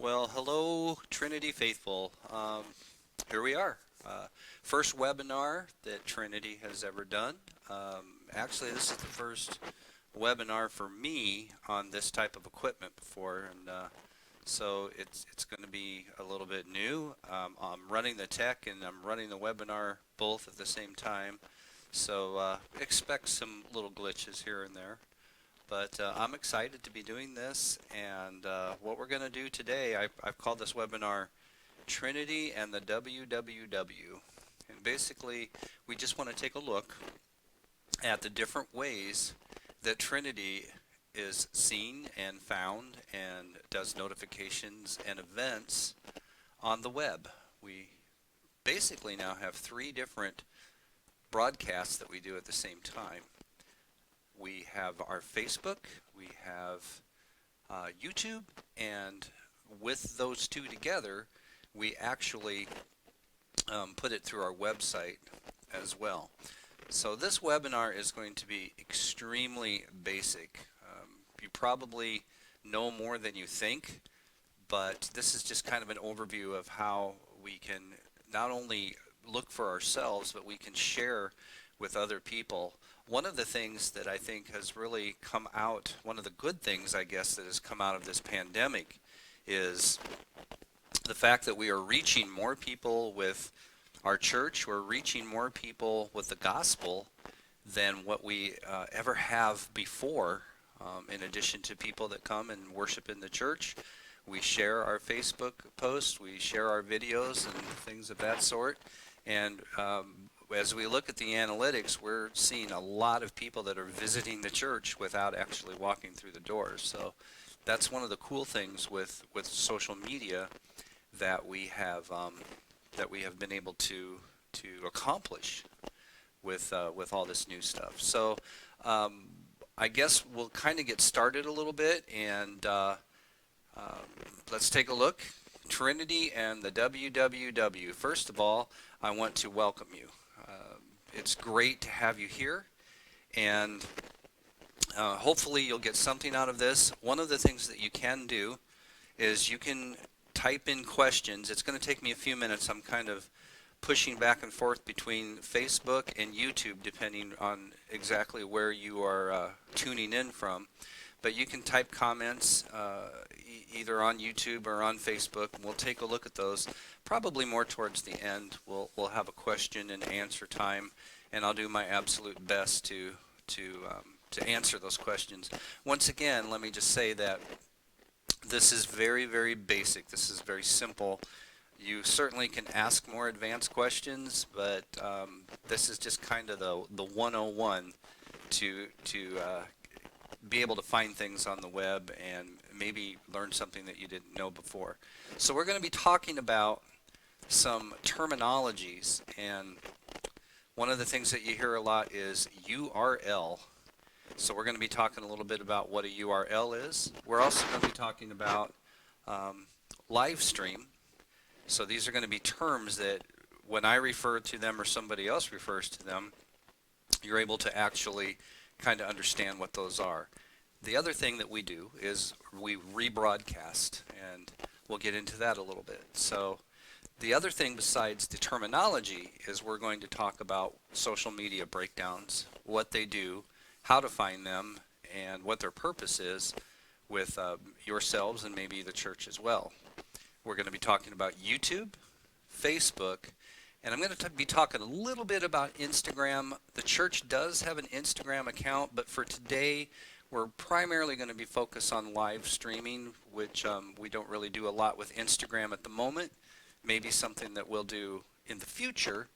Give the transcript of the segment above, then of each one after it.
Well, hello, Trinity faithful. Here we are. First webinar that Trinity has ever done. Actually, this is the first webinar for me on this type of equipment before, and so it's going to be a little bit new. I'm running the tech and I'm running the webinar both at the same time, so expect some little glitches here and there. But I'm excited to be doing this, and what we're going to do today, I've called this webinar Trinity and the WWW. And basically, we just want to take a look at the different ways that Trinity is seen and found and does notifications and events on the web. We basically now have three different broadcasts that we do at the same time. We have our Facebook, we have YouTube, and with those two together, we actually put it through our website as well. So this webinar is going to be extremely basic. You probably know more than you think, but this is just kind of an overview of how we can not only look for ourselves, but we can share with other people. One of the things that I think has really come out, one of the good things I guess that has come out of this pandemic is the fact that we are reaching more people with our church. We're reaching more people with the gospel than what we ever have before. In addition to people that come and worship in the church, we share our Facebook posts, we share our videos and things of that sort. And as we look at the analytics, we're seeing a lot of people that are visiting the church without actually walking through the doors. So that's one of the cool things with social media that we have been able to accomplish with all this new stuff. So I guess we'll kind of get started a little bit, and let's take a look. Trinity and the WWW. First of all, I want to welcome you. It's great to have you here, and hopefully you'll get something out of this. One of the things that you can do is you can type in questions. It's going to take me a few minutes. I'm kind of pushing back and forth between Facebook and YouTube depending on exactly where you are tuning in from. But you can type comments either on YouTube or on Facebook, and we'll take a look at those. Probably more towards the end. We'll have a question and answer time, and I'll do my absolute best to answer those questions. Once again, let me just say that this is very, very basic. This is very simple. You certainly can ask more advanced questions, but this is just kind of the 101 to be able to find things on the web and maybe learn something that you didn't know before. So we're going to be talking about some terminologies, and one of the things that you hear a lot is URL. So we're going to be talking a little bit about what a URL is. We're also going to be talking about live stream. So these are going to be terms that when I refer to them or somebody else refers to them, you're able to actually kind of understand what those are. The other thing that we do is we rebroadcast, and we'll get into that a little bit. So the other thing besides the terminology is we're going to talk about social media breakdowns, what they do, how to find them, and what their purpose is with yourselves and maybe the church as well. We're going to be talking about YouTube, Facebook, and I'm going to be talking a little bit about Instagram. The church does have an Instagram account, but for today, we're primarily going to be focused on live streaming, which we don't really do a lot with Instagram at the moment. Maybe something that we'll do in the future,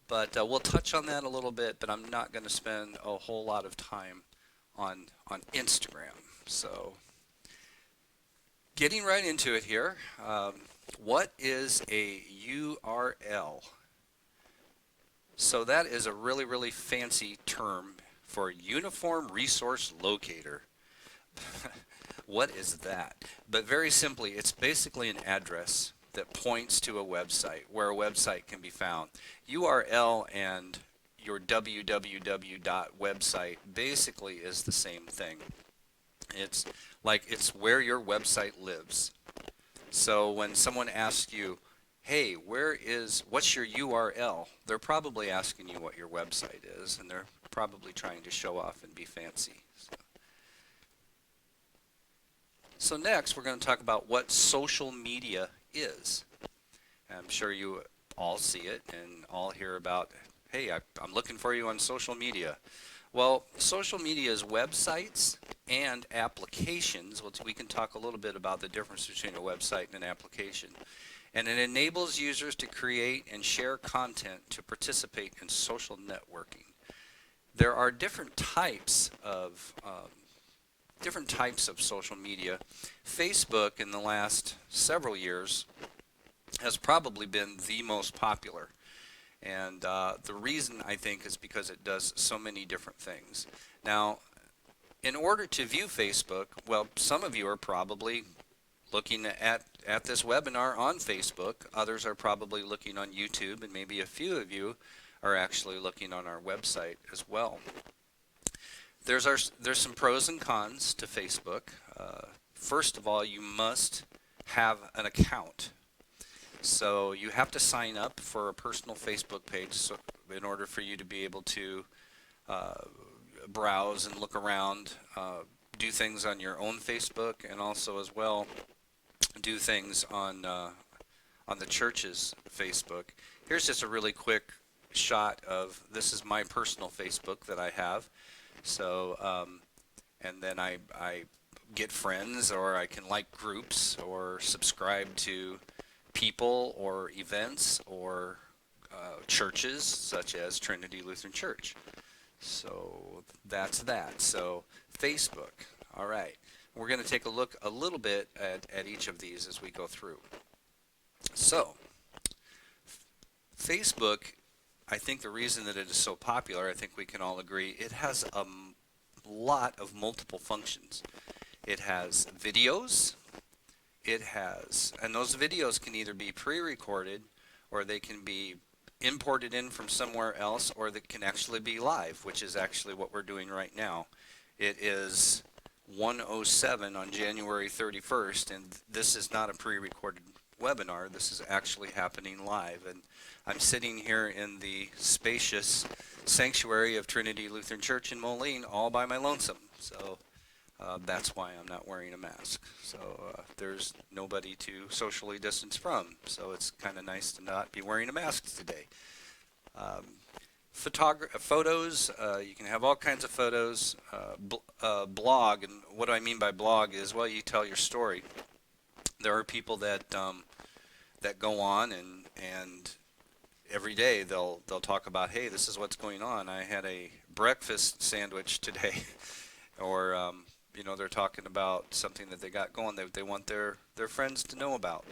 but we'll touch on that a little bit, but I'm not going to spend a whole lot of time on Instagram. So getting right into it here, what is a URL? So that is a really, really fancy term for Uniform Resource Locator. What is that? But very simply, it's basically an address that points to a website, where a website can be found. URL and your www website basically is the same thing. It's like it's where your website lives. So when someone asks you, hey, what's your URL? They're probably asking you what your website is, and they're probably trying to show off and be fancy. So next, we're going to talk about what social media is. I'm sure you all see it and all hear about, hey, I'm looking for you on social media. Well, social media is websites and applications. We can talk a little bit about the difference between a website and an application. And it enables users to create and share content to participate in social networking. There are different types of social media. Facebook in the last several years has probably been the most popular. And the reason, I think, is because it does so many different things. Now, in order to view Facebook, well, some of you are probably looking at this webinar on Facebook. Others are probably looking on YouTube, and maybe a few of you are actually looking on our website as well. There's some pros and cons to Facebook. First of all, you must have an account. So you have to sign up for a personal Facebook page in order for you to be able to browse and look around, do things on your own Facebook, and also as well do things on the church's Facebook. Here's just a really quick shot of, this is my personal Facebook that I have. So and then I get friends, or I can like groups, or subscribe to people or events or churches such as Trinity Lutheran Church. So that's that. So Facebook. All right. We're going to take a look a little bit at each of these as we go through. So Facebook, I think the reason that it is so popular, I think we can all agree, it has a lot of multiple functions. It has videos. And those videos can either be pre-recorded, or they can be imported in from somewhere else, or they can actually be live, which is actually what we're doing right now. It is 1:07 on January 31st, and this is not a pre-recorded webinar. This is actually happening live, and I'm sitting here in the spacious sanctuary of Trinity Lutheran Church in Moline all by my lonesome. So that's why I'm not wearing a mask. So there's nobody to socially distance from. So it's kind of nice to not be wearing a mask today. Photos, you can have all kinds of photos. Blog, and what do I mean by blog is, well, you tell your story. There are people that go on and every day they'll talk about, hey, this is what's going on. I had a breakfast sandwich today, or they're talking about something that they got going that they want their friends to know about.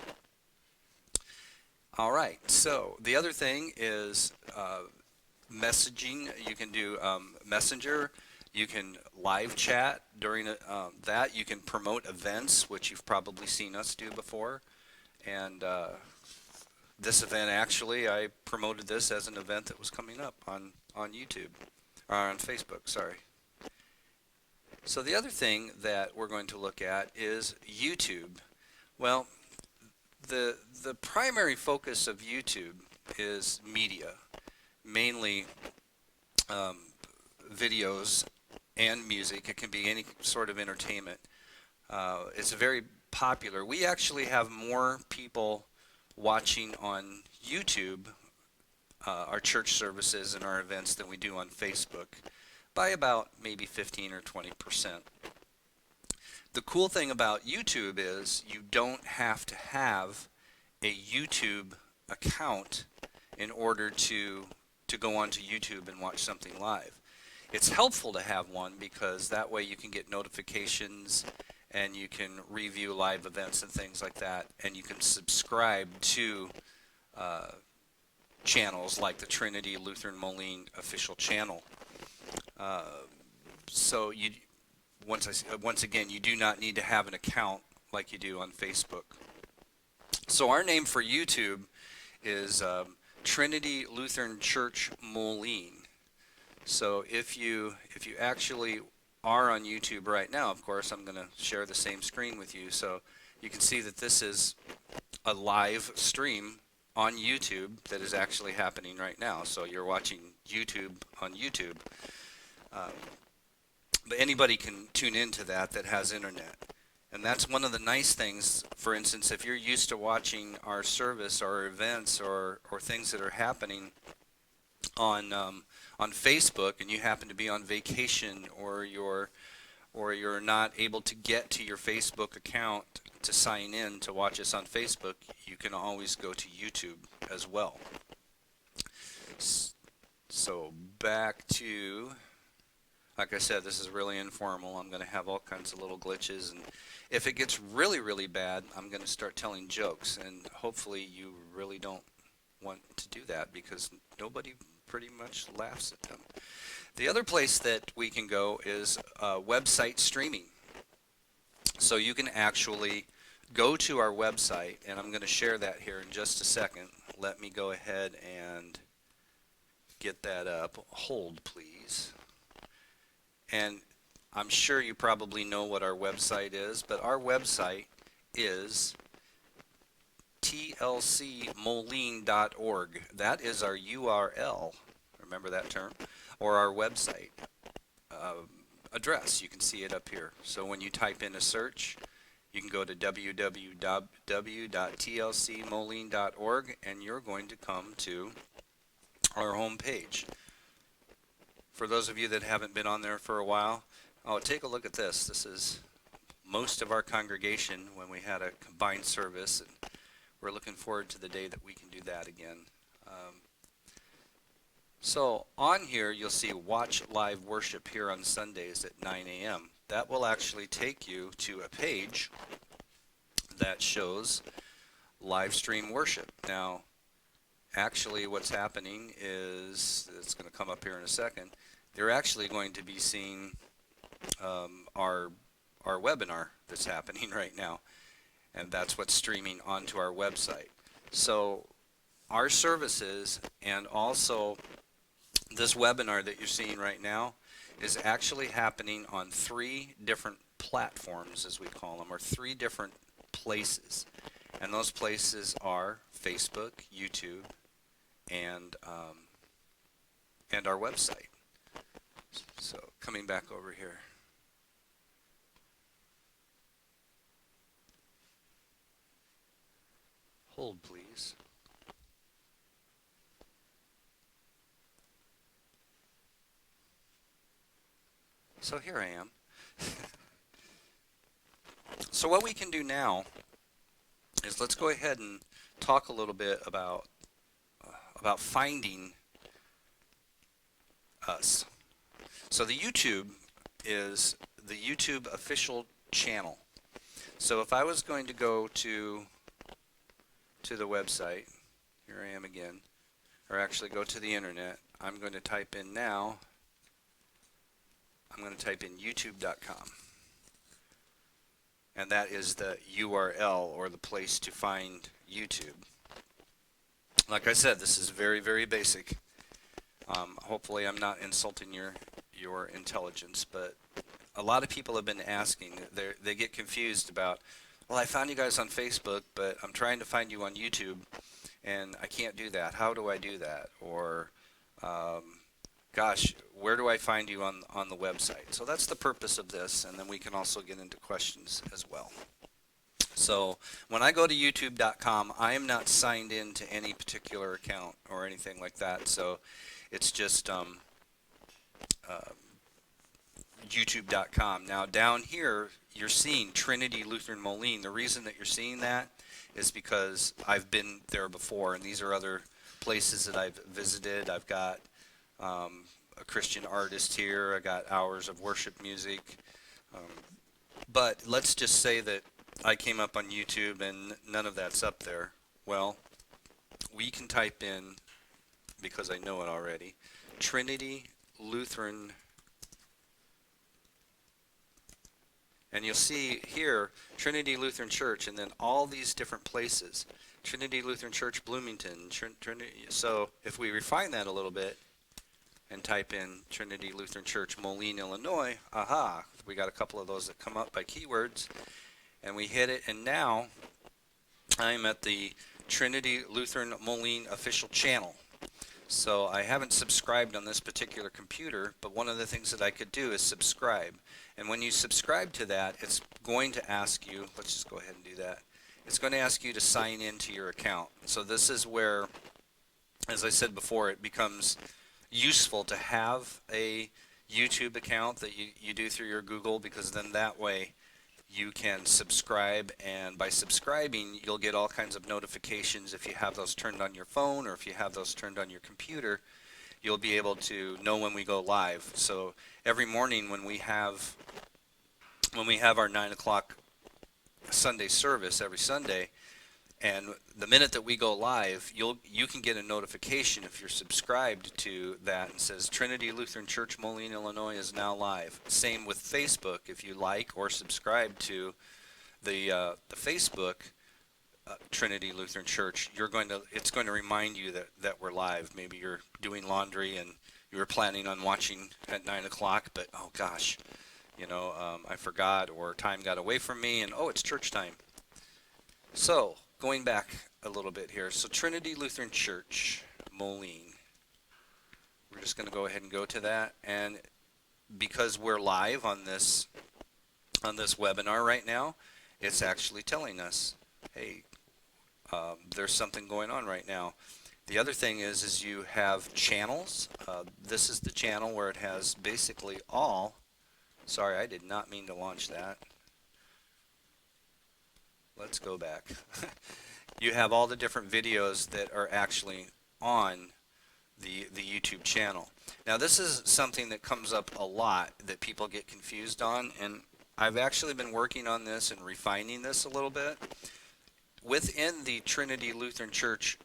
All right, so the other thing is messaging. You can do Messenger. You can live chat during that. You can promote events, which you've probably seen us do before. And this event, actually, I promoted this as an event that was coming up on YouTube, or on Facebook, sorry. So the other thing that we're going to look at is YouTube. Well, the primary focus of YouTube is media, mainly videos and music. It can be any sort of entertainment. It's very popular. We actually have more people watching on YouTube our church services and our events than we do on Facebook, by about maybe 15 or 20%. The cool thing about YouTube is you don't have to have a YouTube account in order to go onto YouTube and watch something live. It's helpful to have one, because that way you can get notifications and you can review live events and things like that, and you can subscribe to channels like the Trinity Lutheran Moline official channel. So once again, you do not need to have an account like you do on Facebook. So our name for YouTube is Trinity Lutheran Church Moline. So if you actually are on YouTube right now, of course, I'm going to share the same screen with you. So you can see that this is a live stream on YouTube that is actually happening right now. So you're watching YouTube on YouTube. Um, but anybody can tune into that has internet. And that's one of the nice things. For instance, if you're used to watching our service or events or things that are happening on Facebook, and you happen to be on vacation, or you're not able to get to your Facebook account to sign in to watch us on Facebook, you can always go to YouTube as well. So back to, like I said, this is really informal. I'm going to have all kinds of little glitches, and if it gets really, really bad, I'm going to start telling jokes, and hopefully you really don't want to do that because nobody pretty much laughs at them. The other place that we can go is website streaming. So you can actually go to our website, and I'm going to share that here in just a second. Let me go ahead and get that up. Hold, please. And I'm sure you probably know what our website is, but our website is tlcmoline.org. That is our URL. Remember that term? Or our website address. You can see it up here. So when you type in a search, you can go to www.tlcmoline.org, and you're going to come to our home page. For those of you that haven't been on there for a while, take a look at this. This is most of our congregation when we had a combined service, and we're looking forward to the day that we can do that again. So on here, you'll see Watch Live Worship here on Sundays at 9 a.m. That will actually take you to a page that shows live stream worship. Now, actually what's happening is, it's going to come up here in a second, they're actually going to be seeing our webinar that's happening right now, and that's what's streaming onto our website. So our services, and also this webinar that you're seeing right now, is actually happening on 3 different platforms, as we call them, or 3 different places. And those places are Facebook, YouTube, and our website. So coming back over here. Hold, please. So here I am. So what we can do now is, let's go ahead and talk a little bit about finding us. So the YouTube is the YouTube official channel. So if I was going to go to the website, here I am again, or actually go to the internet, I'm going to type in now, I'm going to type in youtube.com. And that is the URL, or the place to find YouTube. Like I said, this is very, very basic. Hopefully I'm not insulting your intelligence, but a lot of people have been asking, they get confused about, well, I found you guys on Facebook, but I'm trying to find you on YouTube, and I can't do that. How do I do that? Or, gosh, where do I find you on the website? So that's the purpose of this, and then we can also get into questions as well. So when I go to youtube.com, I am not signed in to any particular account or anything like that. So it's just youtube.com. Now down here, you're seeing Trinity Lutheran Moline. The reason that you're seeing that is because I've been there before, and these are other places that I've visited. I've got a Christian artist here. I got hours of worship music. But let's just say that I came up on YouTube and none of that's up there. Well, we can type in, because I know it already, Trinity Lutheran, and you'll see here Trinity Lutheran Church, and then all these different places. Trinity Lutheran Church Bloomington, Trinity. So if we refine that a little bit and type in Trinity Lutheran Church Moline, Illinois, aha, we got a couple of those that come up by keywords. and we hit it, and now I'm at the Trinity Lutheran Moline official channel. So I haven't subscribed on this particular computer, but one of the things that I could do is subscribe. And when you subscribe to that, it's going to ask you, let's just go ahead and do that. It's going to ask you to sign into your account. So this is where, as I said before, it becomes useful to have a YouTube account that you do through your Google, because then that way you can subscribe, and by subscribing you'll get all kinds of notifications. If you have those turned on your phone or if you have those turned on your computer, you'll be able to know when we go live. So every morning when we have our 9 o'clock Sunday service every Sunday, and the minute that we go live, you can get a notification if you're subscribed to that, and says Trinity Lutheran Church, Moline, Illinois is now live. Same with Facebook. If you like or subscribe to the Facebook Trinity Lutheran Church, it's going to remind you that we're live. Maybe you're doing laundry and you were planning on watching at 9 o'clock, but oh gosh, I forgot, or time got away from me, and oh, it's church time. So going back a little bit here, so Trinity Lutheran Church, Moline. We're just going to go ahead and go to that, and because we're live on this webinar right now, it's actually telling us, hey, there's something going on right now. The other thing is you have channels. This is the channel where it has basically all. Sorry, I did not mean to launch that. Let's go back. You have all the different videos that are actually on the YouTube channel. Now this is something that comes up a lot that people get confused on, and I've actually been working on this and refining this a little bit. Within the Trinity Lutheran Church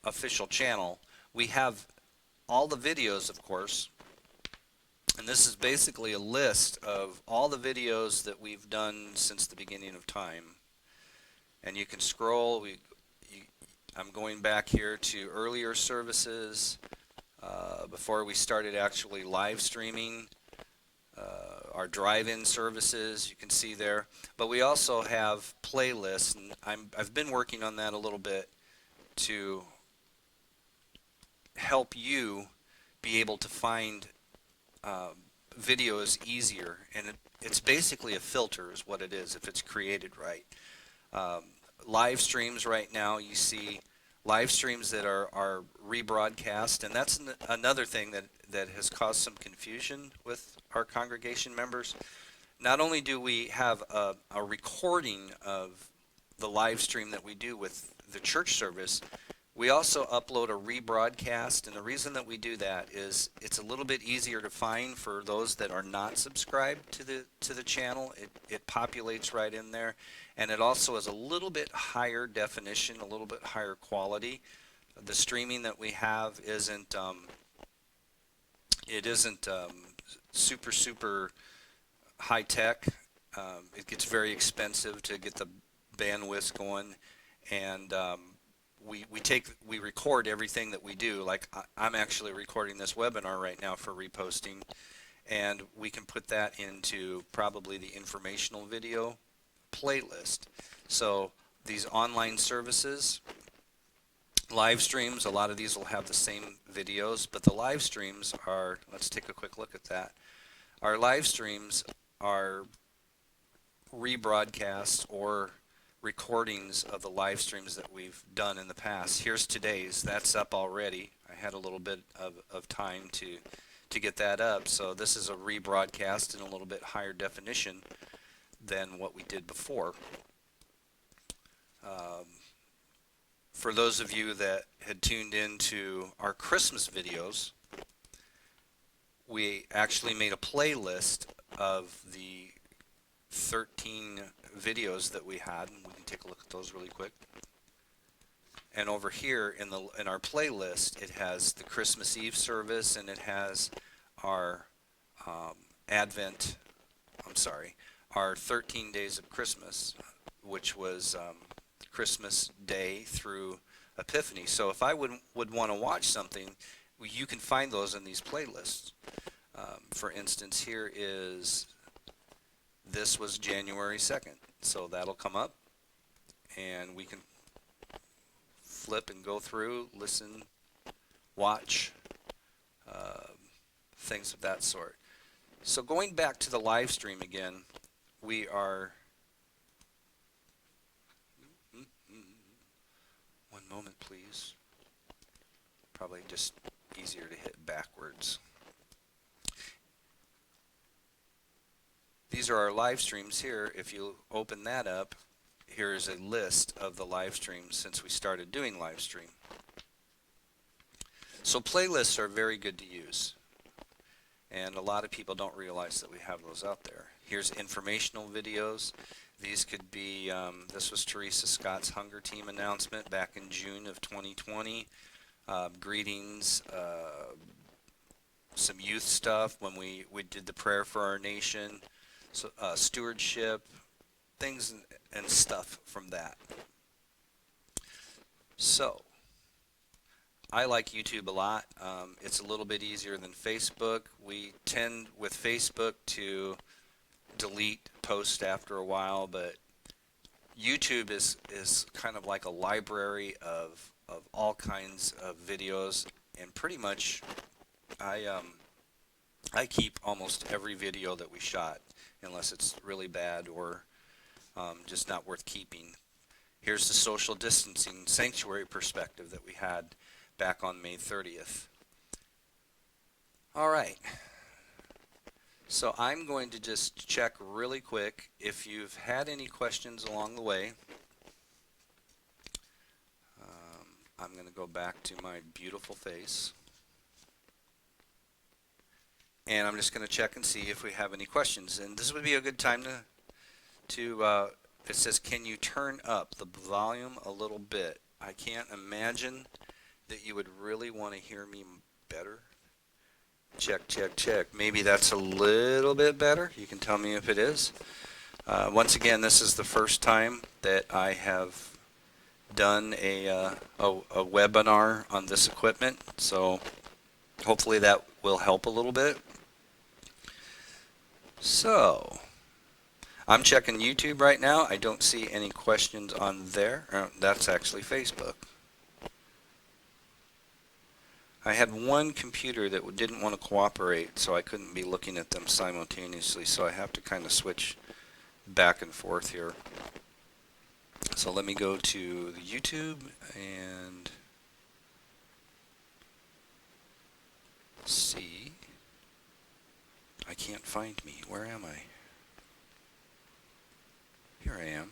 official channel, we have all the videos, of course, and this is basically a list of all the videos that we've done since the beginning of time. And you can scroll. I'm going back here to earlier services, before we started actually live streaming, our drive-in services, you can see there. But we also have playlists, and I've been working on that a little bit to help you be able to find videos easier. And it's basically a filter is what it is, if it's created right. Live streams right now, you see live streams that are rebroadcast, and that's another thing that has caused some confusion with our congregation members. Not only do we have a recording of the live stream that we do with the church service, we also upload a rebroadcast, and the reason that we do that is it's a little bit easier to find for those that are not subscribed to the channel. It populates right in there, and it also is a little bit higher definition, a little bit higher quality. The streaming that we have isn't super high tech. It gets very expensive to get the bandwidth going, and we record everything that we do. Like I'm actually recording this webinar right now for reposting, and we can put that into probably the informational video playlist. So these online services, live streams, a lot of these will have the same videos, but the live streams are, let's take a quick look at that. Our live streams are rebroadcasts or recordings of the live streams that we've done in the past. Here's today's. That's up already. I had a little bit of time to get that up. So this is a rebroadcast in a little bit higher definition than what we did before. For those of you that had tuned into our Christmas videos, we actually made a playlist of the 13 videos that we had, and we can take a look at those really quick. And over here in our playlist, it has the Christmas Eve service, and it has our our 13 days of Christmas, which was Christmas Day through Epiphany. So if I would want to watch something, you can find those in these playlists. For instance, this was January 2nd. So that'll come up, and we can flip and go through, listen, watch, uh, things of that sort. So going back to the live stream again, we are... One moment, please. Probably just easier to hit backwards. These are our live streams here. If you open that up, here's a list of the live streams since we started doing live stream. So playlists are very good to use, and a lot of people don't realize that we have those out there. Here's informational videos. These could be, this was Teresa Scott's Hunger Team announcement back in June of 2020. Greetings, some youth stuff when we did the prayer for our nation, so, stewardship, things and stuff from that. So, I like YouTube a lot. It's a little bit easier than Facebook. We tend with Facebook to delete posts after a while, but YouTube is kind of like a library of all kinds of videos, and pretty much I keep almost every video that we shot, unless it's really bad or just not worth keeping. Here's the social distancing sanctuary perspective that we had back on May 30th. All right. So I'm going to just check really quick if you've had any questions along the way. I'm going to go back to my beautiful face. And I'm just going to check and see if we have any questions. And this would be a good time to it says, can you turn up the volume a little bit? I can't imagine that you would really want to hear me better. Check, check, check. Maybe that's a little bit better. You can tell me if it is. Once again, this is the first time that I have done a webinar on this equipment, so hopefully that will help a little bit. So, I'm checking YouTube right now. I don't see any questions on there. That's actually Facebook. I had one computer that didn't want to cooperate, so I couldn't be looking at them simultaneously, so I have to kind of switch back and forth here. So let me go to the YouTube and see. I can't find me. Where am I? Here I am.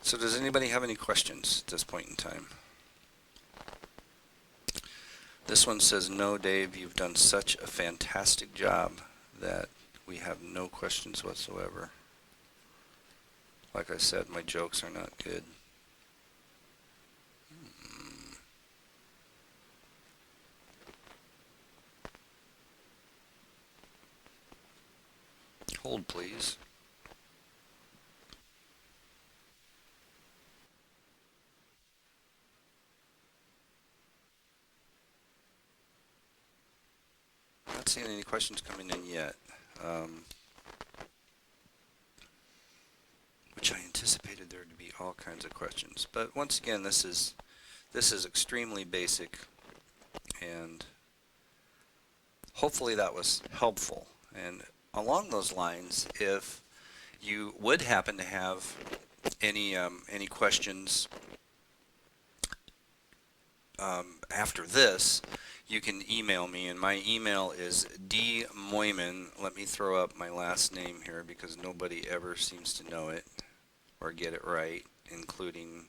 So does anybody have any questions at this point in time? This one says, no, Dave, you've done such a fantastic job that we have no questions whatsoever. Like I said, my jokes are not good. Hold, please. Not seeing any questions coming in yet, which I anticipated there to be all kinds of questions. But once again, this is extremely basic, and hopefully that was helpful. And along those lines, if you would happen to have any questions after this, you can email me, and my email is dmoyman. Let me throw up my last name here because nobody ever seems to know it or get it right, including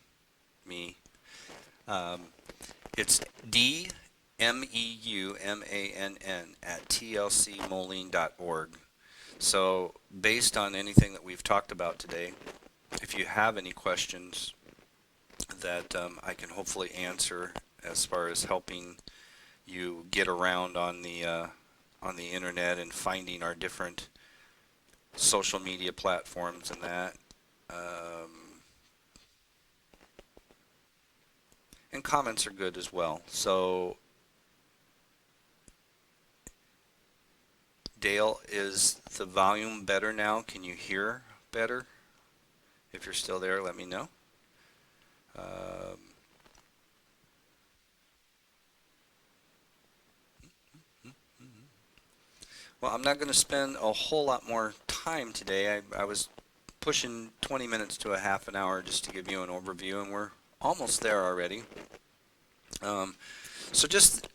me. It's dmeumann@tlcmoline.org. So based on anything that we've talked about today, if you have any questions that I can hopefully answer as far as helping you get around on the internet and finding our different social media platforms and that, and comments are good as well. So Dale, is the volume better now? Can you hear better? If you're still there, let me know. Um, well, I'm not going to spend a whole lot more time today. I was pushing 20 minutes to a half an hour just to give you an overview, and we're almost there already. Um, so just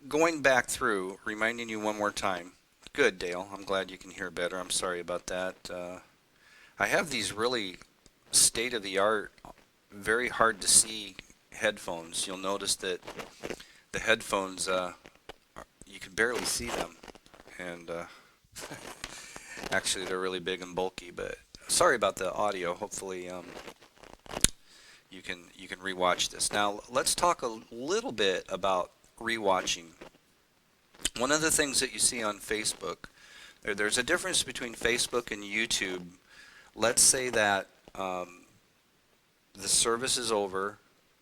going back through, reminding you one more time. Good, Dale. I'm glad you can hear better. I'm sorry about that. I have these really state-of-the-art, very hard to see headphones. You'll notice that the headphones, you can barely see them, and actually they're really big and bulky. But sorry about the audio. Hopefully, you can rewatch this. Now let's talk a little bit about rewatching. One of the things that you see on Facebook, there's a difference between Facebook and YouTube. Let's say that the service is over,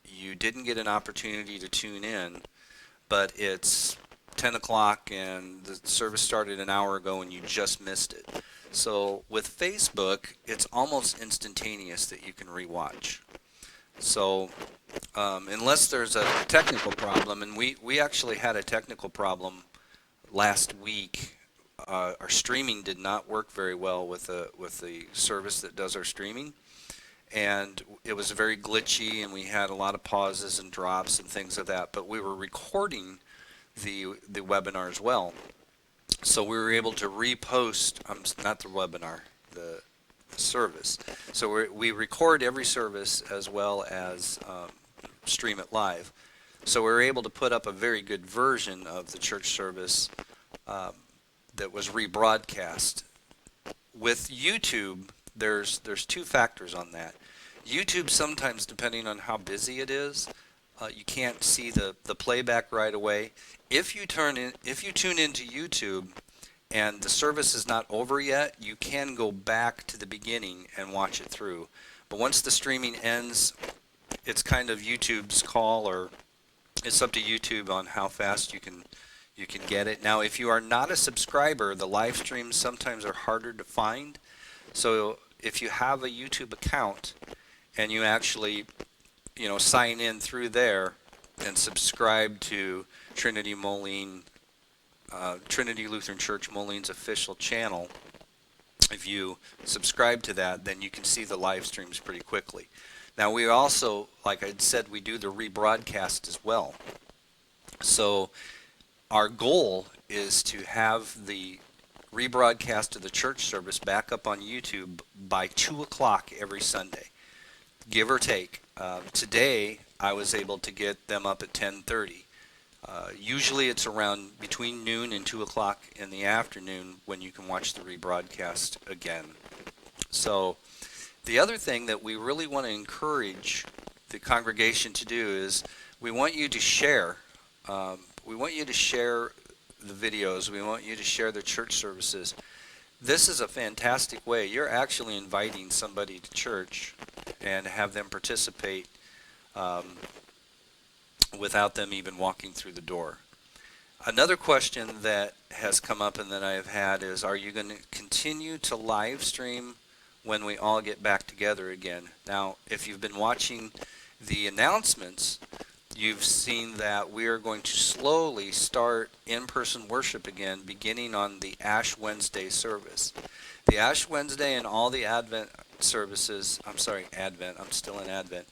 you didn't get an opportunity to tune in, but it's 10 o'clock and the service started an hour ago and you just missed it. So with Facebook, it's almost instantaneous that you can rewatch. So unless there's a technical problem, and we actually had a technical problem last week. Our streaming did not work very well with the service that does our streaming, and it was very glitchy, and we had a lot of pauses and drops and things like that. But we were recording the webinar as well, so we were able to repost. Not the webinar, the service. So we record every service as well as stream it live. So we were able to put up a very good version of the church service that was rebroadcast. With YouTube, there's two factors on that. YouTube, sometimes depending on how busy it is, you can't see the playback right away. If you tune into YouTube and the service is not over yet, you can go back to the beginning and watch it through. But once the streaming ends, it's kind of YouTube's call, or it's up to YouTube on how fast you can get it. Now, if you are not a subscriber, the live streams sometimes are harder to find. So if you have a YouTube account and you actually, sign in through there and subscribe to Trinity Lutheran Church Moline's official channel, if you subscribe to that, then you can see the live streams pretty quickly. Now, we also, like I said, we do the rebroadcast as well. So our goal is to have the rebroadcast of the church service back up on YouTube by 2 o'clock every Sunday, give or take. Today, I was able to get them up at 10:30. Usually it's around between noon and 2 o'clock in the afternoon when you can watch the rebroadcast again. So the other thing that we really want to encourage the congregation to do is we want you to share. We want you to share the videos. We want you to share the church services. This is a fantastic way. You're actually inviting somebody to church and have them participate without them even walking through the door. Another question that has come up and that I have had is, are you going to continue to live stream when we all get back together again? Now, if you've been watching the announcements, you've seen that we are going to slowly start in-person worship again, beginning on the Ash Wednesday service. The Ash Wednesday and all the Advent services, I'm still in Advent,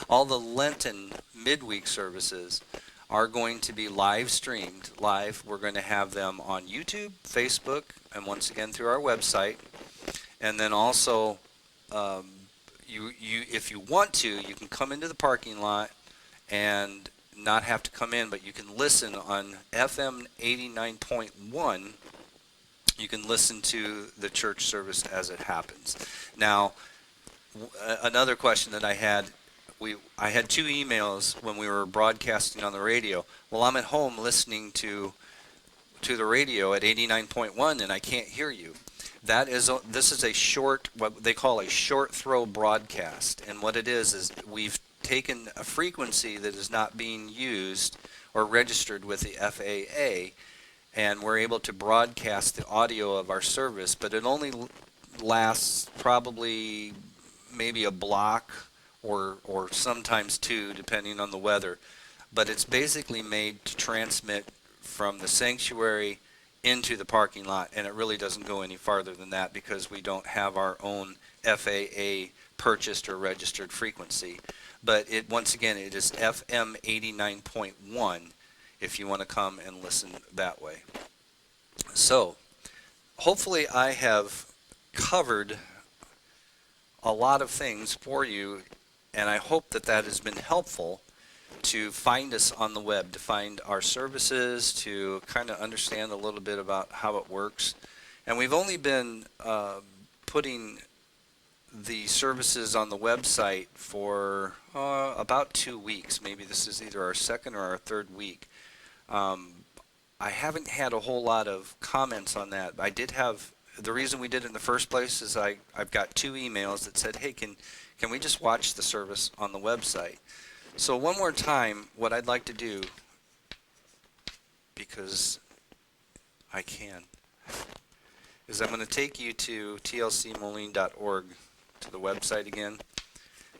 all the Lenten midweek services are going to be live streamed. We're going to have them on YouTube, Facebook, and once again through our website. And then also, if you want to, you can come into the parking lot and not have to come in, but you can listen on FM 89.1. You can listen to the church service as it happens. Now, another question that I had, I had 2 emails when we were broadcasting on the radio. Well, I'm at home listening to the radio at 89.1 and I can't hear you. This is a short, what they call a short throw broadcast, and what it is we've taken a frequency that is not being used or registered with the FAA, and we're able to broadcast the audio of our service, but it only lasts probably maybe a block or sometimes two, depending on the weather. But it's basically made to transmit from the sanctuary into the parking lot, and it really doesn't go any farther than that because we don't have our own FAA purchased or registered frequency. But it, once again, it is FM 89.1 if you want to come and listen that way. So hopefully I have covered a lot of things for you, and I hope that that has been helpful to find us on the web, to find our services, to kind of understand a little bit about how it works. And we've only been putting the services on the website for about 2 weeks. Maybe this is either our second or our third week. I haven't had a whole lot of comments on that. I did have, the reason we did it in the first place is I've got 2 emails that said, hey, can we just watch the service on the website? So one more time, what I'd like to do, because I can, is I'm going to take you to tlcmoline.org, to the website again.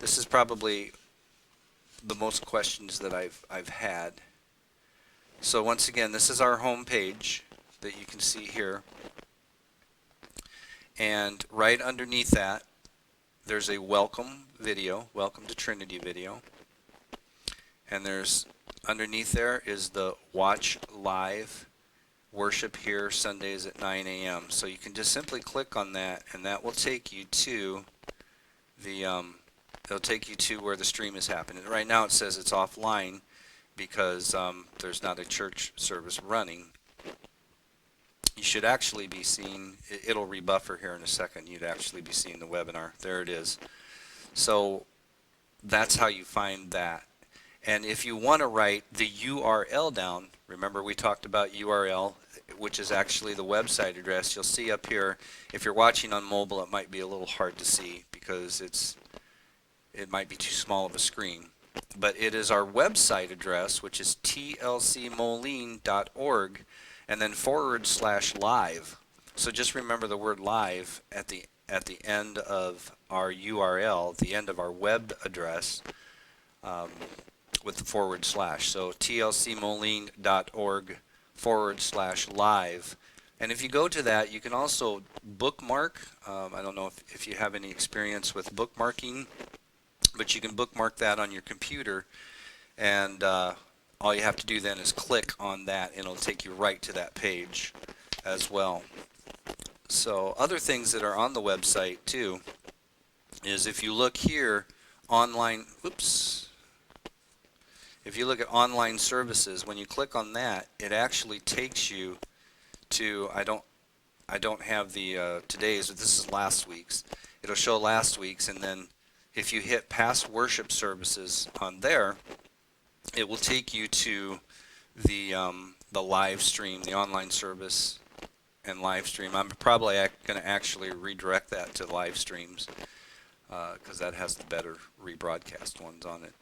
This is probably the most questions that I've had. So once again, this is our home page that you can see here. And right underneath that, there's a welcome video, welcome to Trinity video. And there's, underneath there is the watch live worship here Sundays at 9 a.m. So you can just simply click on that, and that will take you to the, it'll take you to where the stream is happening. Right now it says it's offline because there's not a church service running. You should actually be seeing, it'll rebuffer here in a second, you'd actually be seeing the webinar. There it is. So that's how you find that. And if you want to write the URL down, remember we talked about URL, which is actually the website address. You'll see up here, if you're watching on mobile, it might be a little hard to see because it might be too small of a screen. But it is our website address, which is tlcmoline.org, and then /live. So just remember the word live at the end of our URL, the end of our web address, with the /. So tlcmoline.org /live. And if you go to that, you can also bookmark. I don't know if you have any experience with bookmarking, but you can bookmark that on your computer, and all you have to do then is click on that, and it'll take you right to that page as well. So other things that are on the website too is if you look here, online, if you look at online services, when you click on that, it actually takes you to, I don't have the today's, but this is last week's. It'll show last week's, and then if you hit past worship services on there, it will take you to the live stream, the online service and live stream. I'm probably going to actually redirect that to live streams because that has the better rebroadcast ones on it.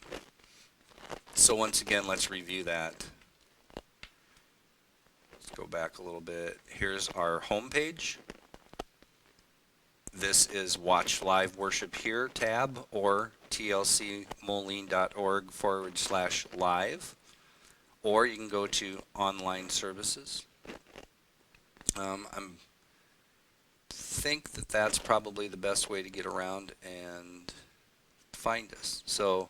So once again, let's review that. Let's go back a little bit. Here's our home page. This is Watch Live Worship Here tab, or tlcmoline.org /live, or you can go to online services. I think that that's probably the best way to get around and find us. So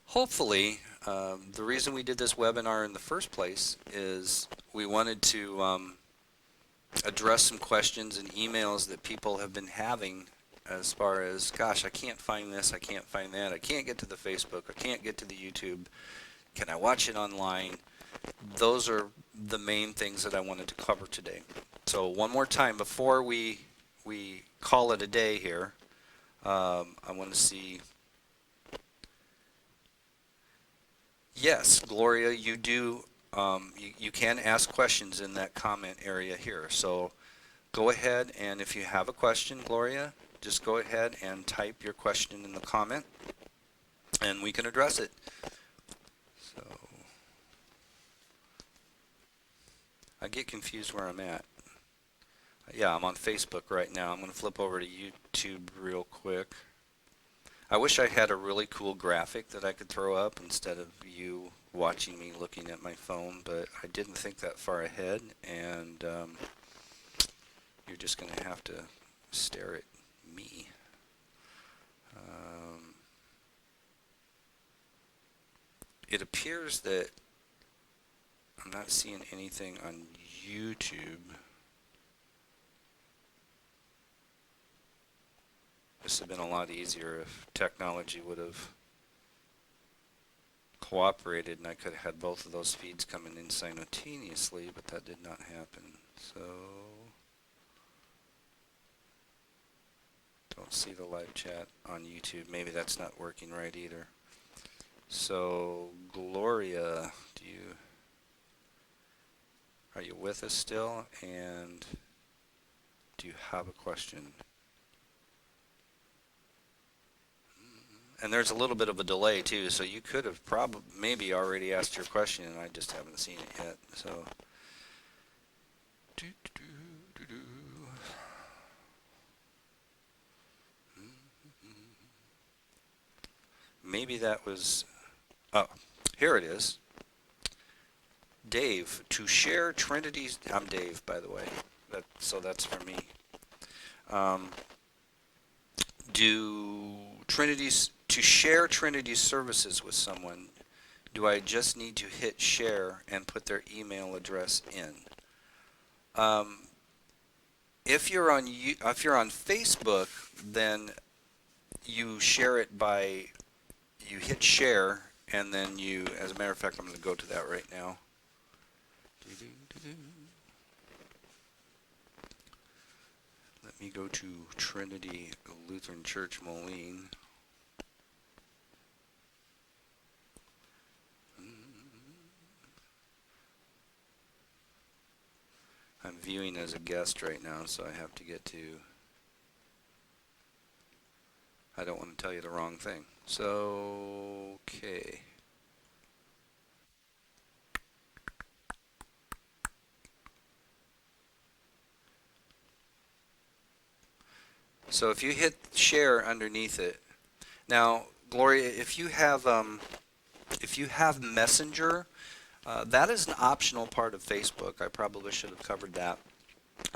hopefully, the reason we did this webinar in the first place is we wanted to address some questions and emails that people have been having as far as, gosh, I can't find this, I can't find that, I can't get to the Facebook, I can't get to the YouTube, can I watch it online? Those are the main things that I wanted to cover today. So one more time before we call it a day here, I want to see. Yes, Gloria, you do. You can ask questions in that comment area here. So go ahead, and if you have a question, Gloria, just go ahead and type your question in the comment, and we can address it. So I get confused where I'm at. Yeah, I'm on Facebook right now. I'm going to flip over to YouTube real quick. I wish I had a really cool graphic that I could throw up instead of you watching me looking at my phone, but I didn't think that far ahead, and you're just going to have to stare at me. It appears that I'm not seeing anything on YouTube. This would have been a lot easier if technology would have cooperated and I could have had both of those feeds coming in simultaneously, but that did not happen. So, don't see the live chat on YouTube. Maybe that's not working right either. So, Gloria, are you with us still? And do you have a question? And there's a little bit of a delay too, so you could have maybe already asked your question and I just haven't seen it yet. So, maybe that was, oh, here it is. Dave, to share Trinity's, I'm Dave, by the way, so that's for me. To share Trinity's services with someone, do I just need to hit share and put their email address in? If you're on Facebook, then you share it by, you hit share, and then as a matter of fact, I'm going to go to that right now. Let me go to Trinity Lutheran Church Moline. I'm viewing as a guest right now, so I have to get to, I don't want to tell you the wrong thing. So, okay. So if you hit share underneath it, now Gloria, if you have Messenger, that is an optional part of Facebook. I probably should have covered that.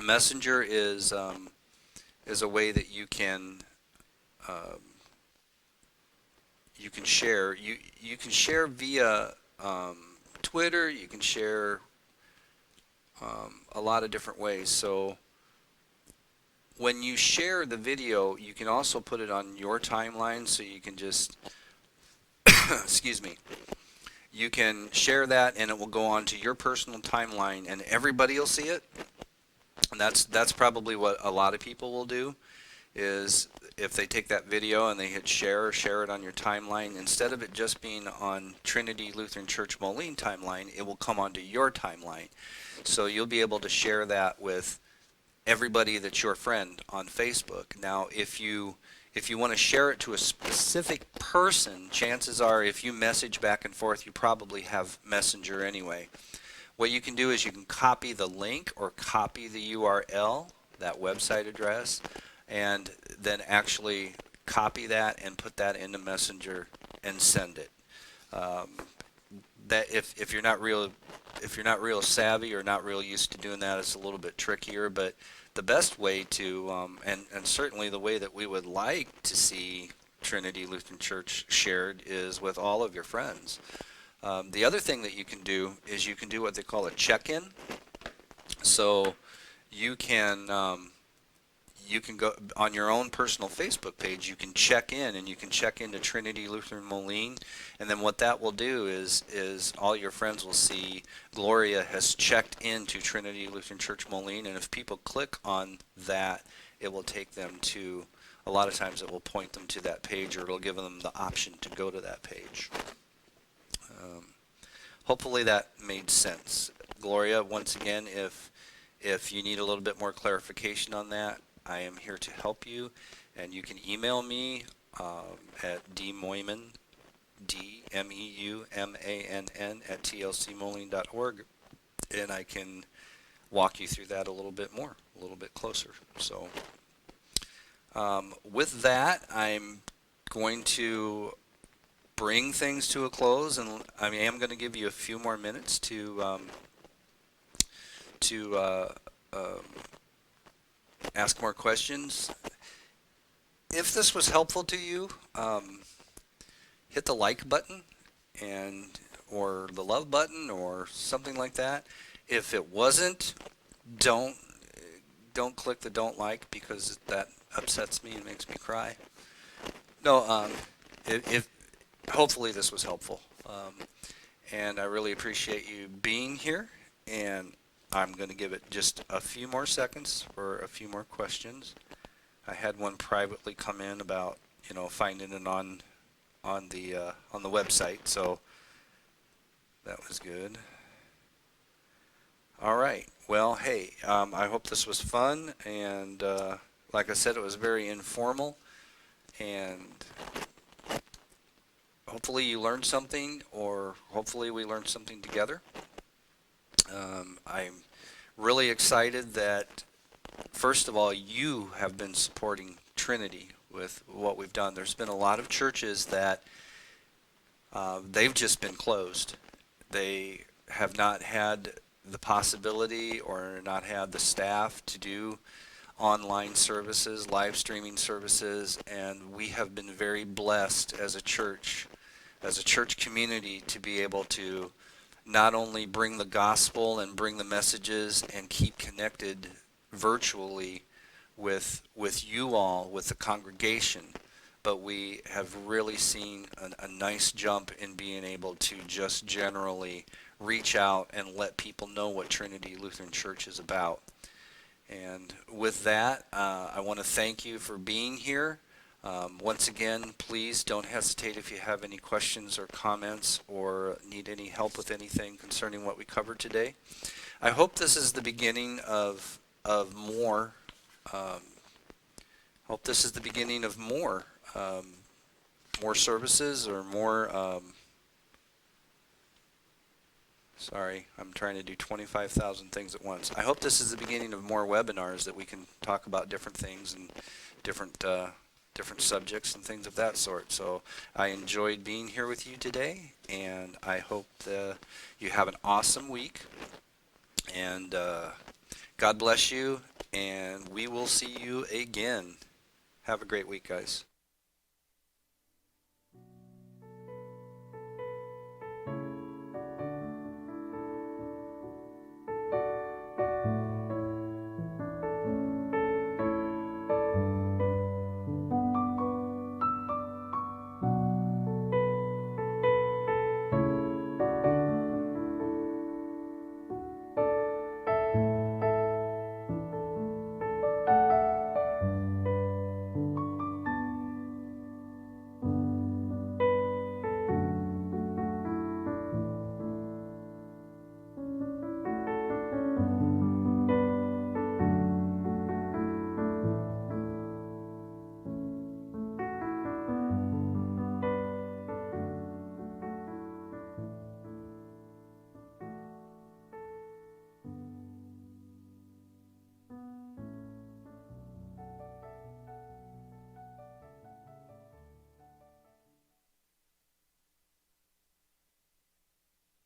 Messenger is a way that you can share. You can share via Twitter. You can share a lot of different ways. So when you share the video, you can also put it on your timeline, so you can just excuse me. You can share that and it will go onto your personal timeline and everybody will see it. And that's probably what a lot of people will do, is if they take that video and they hit share or share it on your timeline, instead of it just being on Trinity Lutheran Church Moline timeline, it will come onto your timeline. So you'll be able to share that with everybody that's your friend on Facebook. Now, if you want to share it to a specific person, chances are if you message back and forth, you probably have Messenger anyway. What you can do is you can copy the link or copy the URL, that website address, and then actually copy that and put that into Messenger and send it. That if you're not real savvy or not real used to doing that, it's a little bit trickier. But the best way to, and certainly the way that we would like to see Trinity Lutheran Church shared, is with all of your friends. The other thing that you can do is you can do what they call a check-in. So you can go on your own personal Facebook page, you can check in, and you can check into Trinity Lutheran Moline, and then what that will do is all your friends will see Gloria has checked into Trinity Lutheran Church Moline, and if people click on that, it will take them to, a lot of times it will point them to that page, or it'll give them the option to go to that page. Hopefully that made sense. Gloria, once again, if you need a little bit more clarification on that, I am here to help you, and you can email me at dmeumann, DMEUMANN @tlcmoline.org, and I can walk you through that a little bit more, a little bit closer. So with that, I'm going to bring things to a close, and I am going to give you a few more minutes to ask more questions. If this was helpful to you, hit the like button and or the love button or something like that. If it wasn't, don't click the don't like, because that upsets me and makes me cry. No, if hopefully this was helpful, and I really appreciate you being here. And I'm going to give it just a few more seconds for a few more questions. I had one privately come in about finding it on the website, so that was good. All right. Well, hey, I hope this was fun, and like I said, it was very informal, and hopefully you learned something, or hopefully we learned something together. I'm really excited that, first of all, you have been supporting Trinity with what we've done. There's been a lot of churches that they've just been closed. They have not had the possibility or not had the staff to do online services, live streaming services, and we have been very blessed as a church community, to be able to not only bring the gospel and bring the messages and keep connected virtually with you all, with the congregation, but we have really seen a nice jump in being able to just generally reach out and let people know what Trinity Lutheran Church is about. And with that, I want to thank you for being here. Once again, please don't hesitate if you have any questions or comments or need any help with anything concerning what we covered today. I hope this is the beginning of more. Hope this is the beginning of more services, or more. Sorry, I'm trying to do 25,000 things at once. I hope this is the beginning of more webinars that we can talk about different things and different subjects and things of that sort. So I enjoyed being here with you today, and I hope you have an awesome week. And God bless you, and we will see you again. Have a great week, guys.